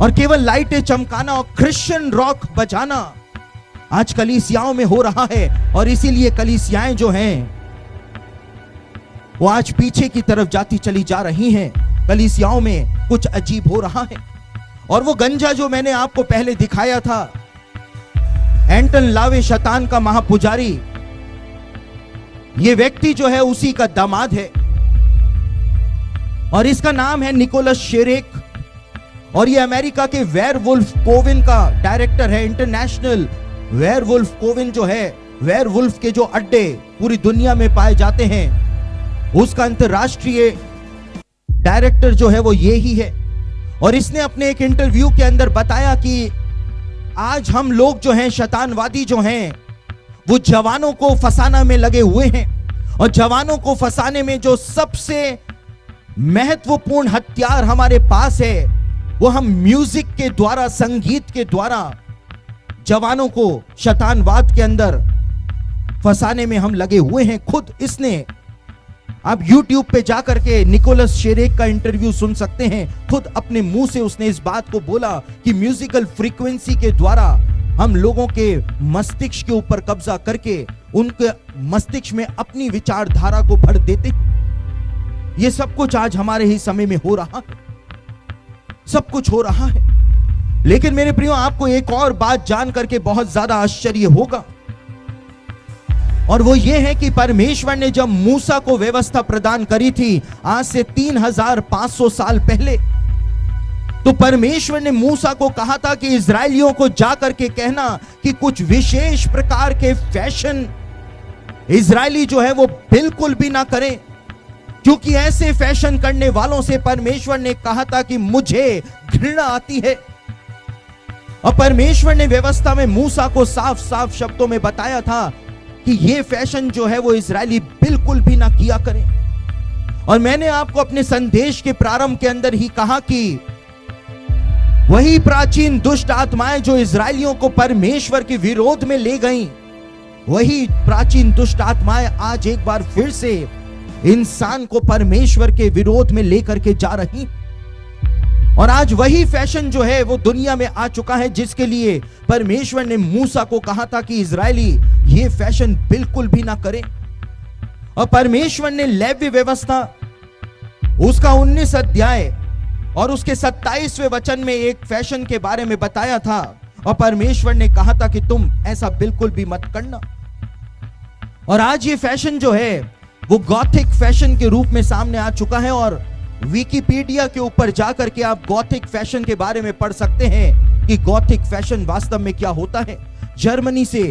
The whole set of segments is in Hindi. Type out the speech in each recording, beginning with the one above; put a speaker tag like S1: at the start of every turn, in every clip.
S1: और केवल लाइटें चमकाना और क्रिश्चियन रॉक बजाना आज कलीसियाओं में हो रहा है। और इसीलिए कलीसियाएं जो हैं वो आज पीछे की तरफ जाती चली जा रही हैं। कलीसियाओं में कुछ अजीब हो रहा है। और वो गंजा जो मैंने आपको पहले दिखाया था, एंटन लावे, शैतान का महापुजारी, ये व्यक्ति जो है उसी का दामाद है और इसका नाम है निकोलस शेरेक। और ये अमेरिका के वेयरवुल्फ कोविन का डायरेक्टर है। इंटरनेशनल वेयरवुल्फ कोविन जो है, वेयरवुल्फ के जो अड्डे पूरी दुनिया में पाए जाते हैं, उसका अंतरराष्ट्रीय डायरेक्टर जो है वो ये ही है। और इसने अपने एक इंटरव्यू के अंदर बताया कि आज हम लोग जो हैं, शैतानवादी जो हैं, वो जवानों को फंसाना में लगे हुए हैं। और जवानों को फंसाने में जो सबसे महत्वपूर्ण हथियार हमारे पास है, वो हम म्यूजिक के द्वारा, संगीत के द्वारा जवानों को शैतानवाद के अंदर फंसाने में हम लगे हुए हैं। खुद इसने, आप YouTube पे जाकर के निकोलस शेरेक का इंटरव्यू सुन सकते हैं। खुद अपने मुंह से उसने इस बात को बोला कि म्यूजिकल फ्रीक्वेंसी के द्वारा हम लोगों के मस्तिष्क के ऊपर कब्जा करके उनके मस्तिष्क में अपनी विचारधारा को भर देते। ये सब कुछ आज हमारे ही समय में हो रहा है, सब कुछ हो रहा है। लेकिन मेरे प्रियो, आपको एक और बात जान करके बहुत ज्यादा आश्चर्य होगा, और वो ये है कि परमेश्वर ने जब मूसा को व्यवस्था प्रदान करी थी आज से 3500 साल पहले, तो परमेश्वर ने मूसा को कहा था कि इजरायलियों को जाकर के कहना कि कुछ विशेष प्रकार के फैशन इजरायली जो है वो बिल्कुल भी ना करें, क्योंकि ऐसे फैशन करने वालों से परमेश्वर ने कहा था कि मुझे घृणा आती है। और परमेश्वर ने व्यवस्था में मूसा को साफ साफ शब्दों में बताया था कि ये फैशन जो है वो इजरायली बिल्कुल भी ना किया करें। और मैंने आपको अपने संदेश के प्रारंभ के अंदर ही कहा कि वही प्राचीन दुष्ट आत्माएं जो इजरायलियों को परमेश्वर के विरोध में ले गईं, वही प्राचीन दुष्ट आत्माएं आज एक बार फिर से इंसान को परमेश्वर के विरोध में लेकर के जा रही। और आज वही फैशन जो है वो दुनिया में आ चुका है, जिसके लिए परमेश्वर ने मूसा को कहा था कि इजरायली ये फैशन बिल्कुल भी ना करें। और परमेश्वर ने लेवी व्यवस्था उसका 19 अध्याय और उसके 27वें वचन में एक फैशन के बारे में बताया था। और परमेश्वर ने कहा था कि तुम ऐसा बिल्कुल भी मत करना। और आज ये फैशन जो है वो गॉथिक फैशन के रूप में सामने आ चुका है। और विकिपीडिया के ऊपर जाकर के आप गॉथिक फैशन के बारे में पढ़ सकते हैं कि गॉथिक फैशन वास्तव में क्या होता है। जर्मनी से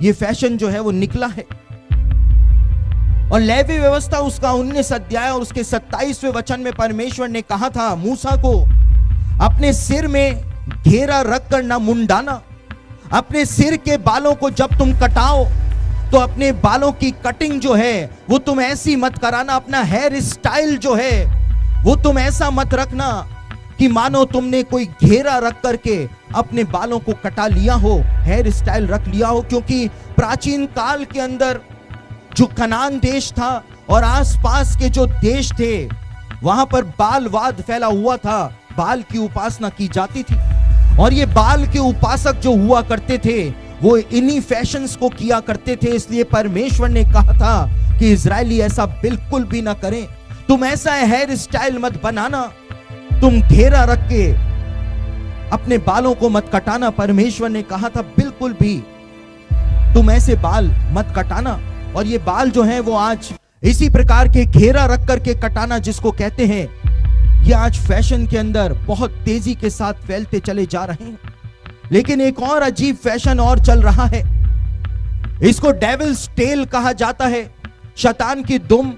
S1: ये फैशन जो है वो निकला है। और लेवी व्यवस्था उसका 19 अध्याय और उसके 27वें वचन में परमेश्वर ने कहा था मूसा को, अपने सिर में घेरा रखकर ना मुंडाना। अपने सिर के बालों को जब तुम कटाओ तो अपने बालों की कटिंग जो है वो तुम ऐसी मत कराना। अपना हेयर स्टाइल जो है वो तुम ऐसा मत रखना कि मानो तुमने कोई घेरा रख करके अपने बालों को कटा लिया हो, हेयर स्टाइल रख लिया हो। क्योंकि प्राचीन काल के अंदर जो कनान देश था और आसपास के जो देश थे, वहां पर बालवाद फैला हुआ था, बाल की उपासना की जाती थी। और ये बाल के उपासक जो हुआ करते थे वो इन्हीं फैशंस को किया करते थे। इसलिए परमेश्वर ने कहा था कि इजरायली ऐसा बिल्कुल भी ना करें। तुम ऐसा हेयर स्टाइल मत बनाना, तुम घेरा रख के अपने बालों को मत कटाना। परमेश्वर ने कहा था बिल्कुल भी तुम ऐसे बाल मत कटाना। और ये बाल जो हैं वो आज इसी प्रकार के घेरा रख करके कटाना जिसको कहते हैं, ये आज फैशन के अंदर बहुत तेजी के साथ फैलते चले जा रहे हैं। लेकिन एक और अजीब फैशन और चल रहा है, इसको डेविल्स टेल कहा जाता है, शैतान की दुम।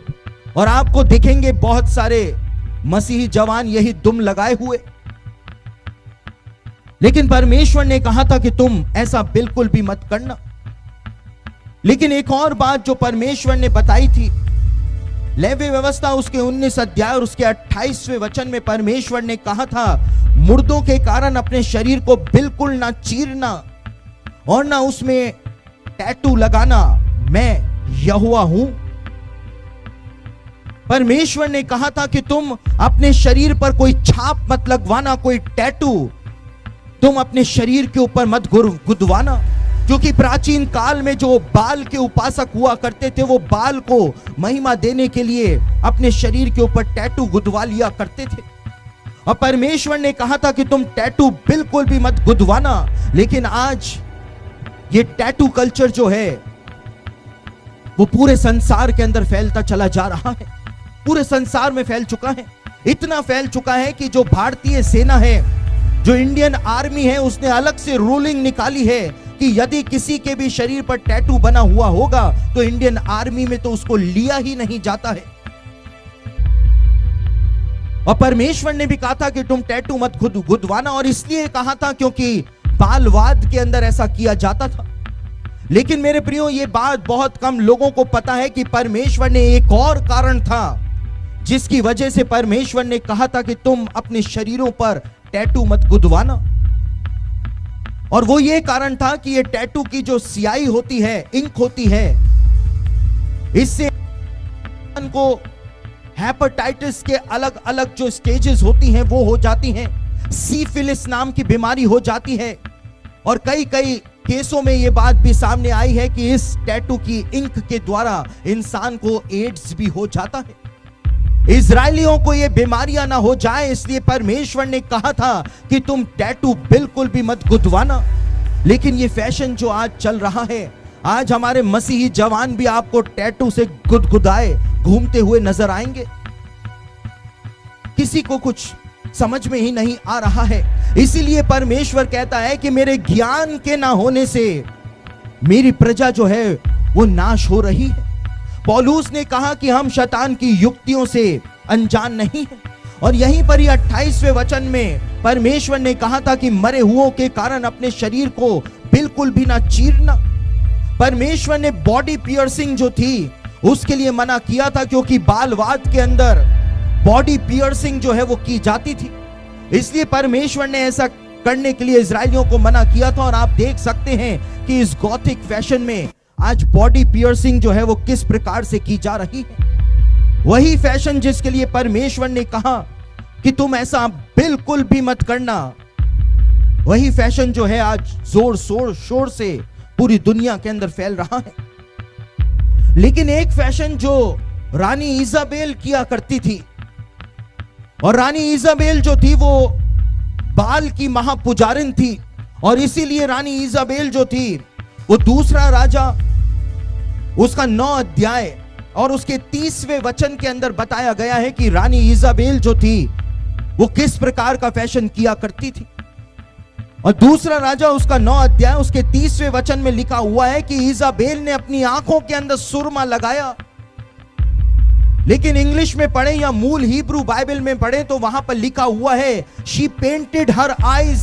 S1: और आपको दिखेंगे बहुत सारे मसीही जवान यही दुम लगाए हुए। लेकिन परमेश्वर ने कहा था कि तुम ऐसा बिल्कुल भी मत करना। लेकिन एक और बात जो परमेश्वर ने बताई थी, लेवी व्यवस्था उसके 19 अध्याय और उसके 28वें वचन में परमेश्वर ने कहा था, मुर्दों के कारण अपने शरीर को बिल्कुल ना चीरना और ना उसमें टैटू लगाना, मैं यहोवा हूं। परमेश्वर ने कहा था कि तुम अपने शरीर पर कोई छाप मत लगवाना, कोई टैटू, तुम अपने शरीर के ऊपर मत गुदवाना, क्योंकि प्राचीन काल में जो बाल के उपासक हुआ करते थे वो बाल को महिमा देने के लिए अपने शरीर के ऊपर टैटू गुदवा लिया करते थे। और परमेश्वर ने कहा था कि तुम टैटू बिल्कुल भी मत गुदवाना। लेकिन आज ये टैटू कल्चर जो है वो पूरे संसार के अंदर फैलता चला जा रहा है, पूरे संसार में फैल चुका है। इतना फैल चुका है कि जो भारतीय सेना है, जो इंडियन आर्मी है, उसने अलग से रूलिंग निकाली है कि यदि किसी के भी शरीर पर टैटू बना हुआ होगा तो इंडियन आर्मी में तो उसको लिया ही नहीं जाता है। और परमेश्वर ने भी कहा था कि तुम टैटू मत गुदवाना, और इसलिए कहा था क्योंकि बालवाद के अंदर ऐसा किया जाता था। लेकिन मेरे प्रियो, ये बात बहुत कम लोगों को पता है कि परमेश्वर ने एक और कारण था जिसकी वजह से परमेश्वर ने कहा था कि तुम अपने शरीरों पर टैटू मत गुदवाना। और वो ये कारण था कि ये टैटू की जो स्याही होती है, इंक होती है, इससे को हेपेटाइटिस के अलग अलग जो स्टेजेस होती हैं वो हो जाती हैं। सिफिलिस नाम की बीमारी हो जाती है। और कई केसों में ये बात भी सामने आई है कि इस टैटू की इंक के द्वारा इंसान को एड्स भी हो जाता है। इजरायलियों को ये बीमारियां ना हो जाए, इसलिए परमेश्वर ने कहा था कि तुम टैटू बिल्कुल भी मत गुदवाना। लेकिन ये फैशन जो आज चल रहा है, आज हमारे मसीही जवान भी आपको टैटू से गुदगुदाए घूमते हुए नजर आएंगे। किसी को कुछ समझ में ही नहीं आ रहा है। इसीलिए परमेश्वर कहता है कि मेरे ज्ञान के ना होने से मेरी प्रजा जो है वो नाश हो रही है। पौलुस ने कहा कि हम शैतान की युक्तियों से अनजान नहीं हैं। और यहीं पर ही 28वें वचन में परमेश्वर ने कहा था कि मरे हुओं के कारण अपने शरीर को बिल्कुल भी ना चीरना। परमेश्वर ने बॉडी पियर्सिंग जो थी उसके लिए मना किया था, क्योंकि बालवाद के अंदर बॉडी पियर्सिंग जो है वो की जाती थी। इसलिए परमेश्वर ने ऐसा करने के लिए इजरायलियों को मना किया था। और आप देख सकते हैं कि इस गॉथिक फैशन में आज बॉडी पियर्सिंग जो है वो किस प्रकार से की जा रही है। वही फैशन जिसके लिए परमेश्वर ने कहा कि तुम ऐसा बिल्कुल भी मत करना, वही फैशन जो है आज जोर शोर से पूरी दुनिया के अंदर फैल रहा है। लेकिन एक फैशन जो रानी इजाबेल किया करती थी, और रानी इजाबेल जो थी वो बाल की महापुजारिन थी, और इसीलिए रानी इजाबेल जो थी वो दूसरा राजा उसका 9 अध्याय और उसके 30वें वचन के अंदर बताया गया है कि रानी इजाबेल जो थी वो किस प्रकार का फैशन किया करती थी। और दूसरा राजा उसका 9 अध्याय उसके 30वें वचन में लिखा हुआ है कि इजाबेल ने अपनी आंखों के अंदर सुरमा लगाया। लेकिन इंग्लिश में पढ़े या मूल हिब्रू बाइबल में पढ़े तो वहां पर लिखा हुआ है शी पेंटेड हर आईज,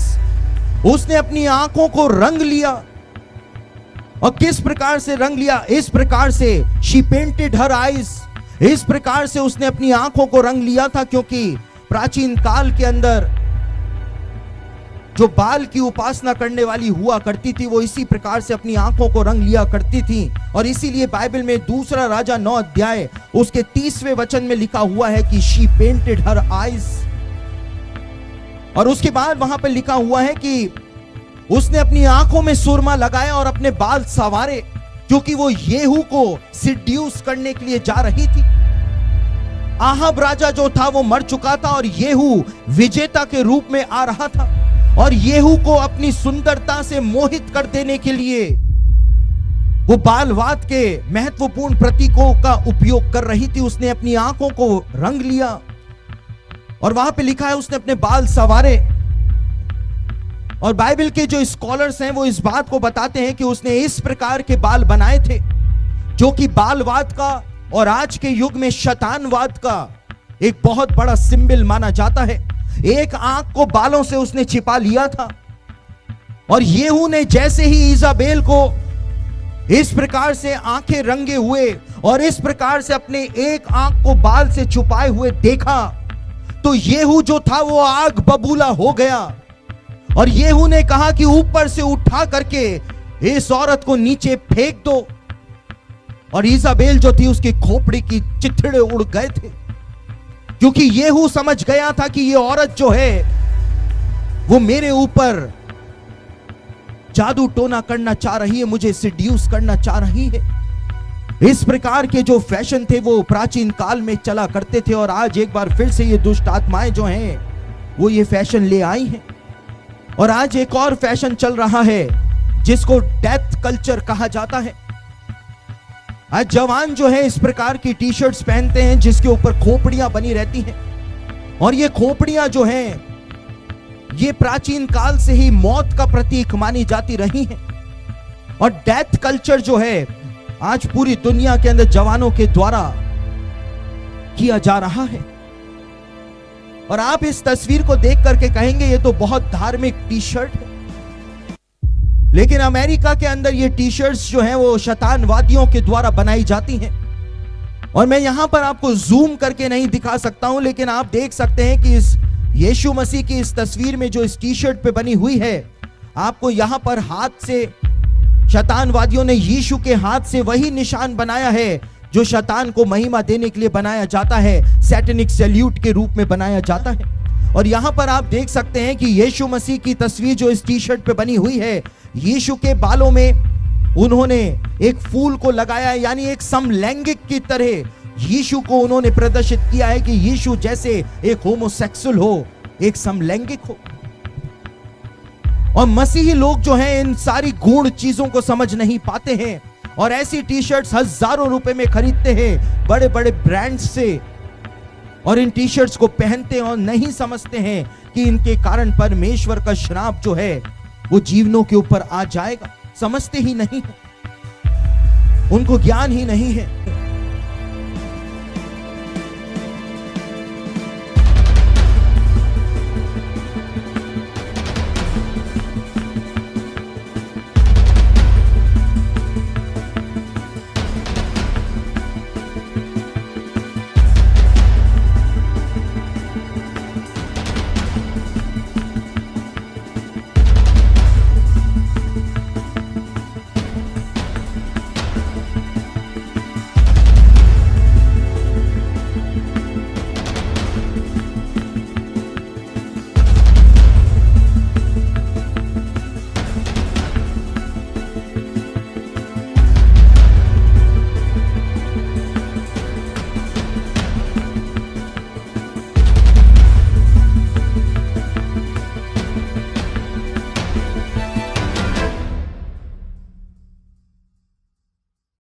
S1: उसने अपनी आंखों को रंग लिया। और किस प्रकार से रंग लिया? इस प्रकार से शी पेंटेड हर आईज, इस प्रकार से उसने अपनी आंखों को रंग लिया था, क्योंकि प्राचीन काल के अंदर जो बाल की उपासना करने वाली हुआ करती थी वो इसी प्रकार से अपनी आंखों को रंग लिया करती थी। और इसीलिए बाइबल में दूसरा राजा 9 अध्याय उसके 30वें वचन में लिखा हुआ है कि शी पेंटेड हर आईज। और उसके बाद वहां पर लिखा हुआ है कि उसने अपनी आंखों में सुरमा लगाया और अपने बाल संवारे, क्योंकि वो येहू को सिड्यूस करने के लिए जा रही थी। आहाब राजा जो था वो मर चुका था और येहू विजेता के रूप में आ रहा था, और येहू को अपनी सुंदरता से मोहित कर देने के लिए वो बालवाद के महत्वपूर्ण प्रतीकों का उपयोग कर रही थी। उसने अपनी आंखों को रंग लिया, और वहां पे लिखा है उसने अपने बाल संवारे। और बाइबल के जो स्कॉलर्स हैं वो इस बात को बताते हैं कि उसने इस प्रकार के बाल बनाए थे जो कि बालवाद का और आज के युग में शैतानवाद का एक बहुत बड़ा सिंबल माना जाता है। एक आंख को बालों से उसने छिपा लिया था, और येहू ने जैसे ही इजाबेल को इस प्रकार से आंखें रंगे हुए और इस प्रकार से अपने एक आंख को बाल से छुपाए हुए देखा, तो येहू जो था वो आग बबूला हो गया। और येहू ने कहा कि ऊपर से उठा करके इस औरत को नीचे फेंक दो। और इजाबेल जो थी उसकी खोपड़ी की चिथड़े उड़ गए थे, क्योंकि येहू समझ गया था कि ये औरत जो है वो मेरे ऊपर जादू टोना करना चाह रही है, मुझे सिड्यूस करना चाह रही है। इस प्रकार के जो फैशन थे वो प्राचीन काल में चला करते थे, और आज एक बार फिर से ये दुष्ट आत्माएं जो हैं वो ये फैशन ले आई हैं। और आज एक और फैशन चल रहा है जिसको डेथ कल्चर कहा जाता है। आज जवान जो है इस प्रकार की टी शर्ट्स पहनते हैं जिसके ऊपर खोपड़ियां बनी रहती हैं, और ये खोपड़ियां जो हैं ये प्राचीन काल से ही मौत का प्रतीक मानी जाती रही हैं। और डेथ कल्चर जो है आज पूरी दुनिया के अंदर जवानों के द्वारा किया जा रहा है। और आप इस तस्वीर को देख करके कहेंगे ये तो बहुत धार्मिक टी शर्ट है, लेकिन अमेरिका के अंदर ये टी शर्ट्स जो हैं वो शैतानवादियों के द्वारा बनाई जाती हैं। और मैं यहां पर आपको जूम करके नहीं दिखा सकता हूं, लेकिन आप देख सकते हैं कि इस यीशु मसीह की इस तस्वीर में जो इस टी शर्ट पे बनी हुई है, आपको यहां पर हाथ से शैतानवादियों ने यीशु के हाथ से वही निशान बनाया है जो शैतान को महिमा देने के लिए बनाया जाता है, सैटेनिक सैल्यूट के रूप में बनाया जाता है। और यहां पर आप देख सकते हैं कि यीशु मसीह की तस्वीर जो इस टी शर्ट पे बनी हुई है, यीशु के बालों में उन्होंने एक फूल को लगाया है, यानी एक समलैंगिक की तरह यीशु को उन्होंने प्रदर्शित किया है कि यीशु जैसे एक होमोसेक्सुअल हो, एक समलैंगिक हो। और मसीही लोग जो हैं इन सारी गूढ़ चीजों को समझ नहीं पाते हैं, और ऐसी टी शर्ट्स हजारों रुपए में खरीदते हैं बड़े बड़े ब्रांड्स से, और इन टी शर्ट्स को पहनते हैं और नहीं समझते हैं कि इनके कारण परमेश्वर का श्राप जो है वो जीवनों के ऊपर आ जाएगा। समझते ही नहीं है, उनको ज्ञान ही नहीं है।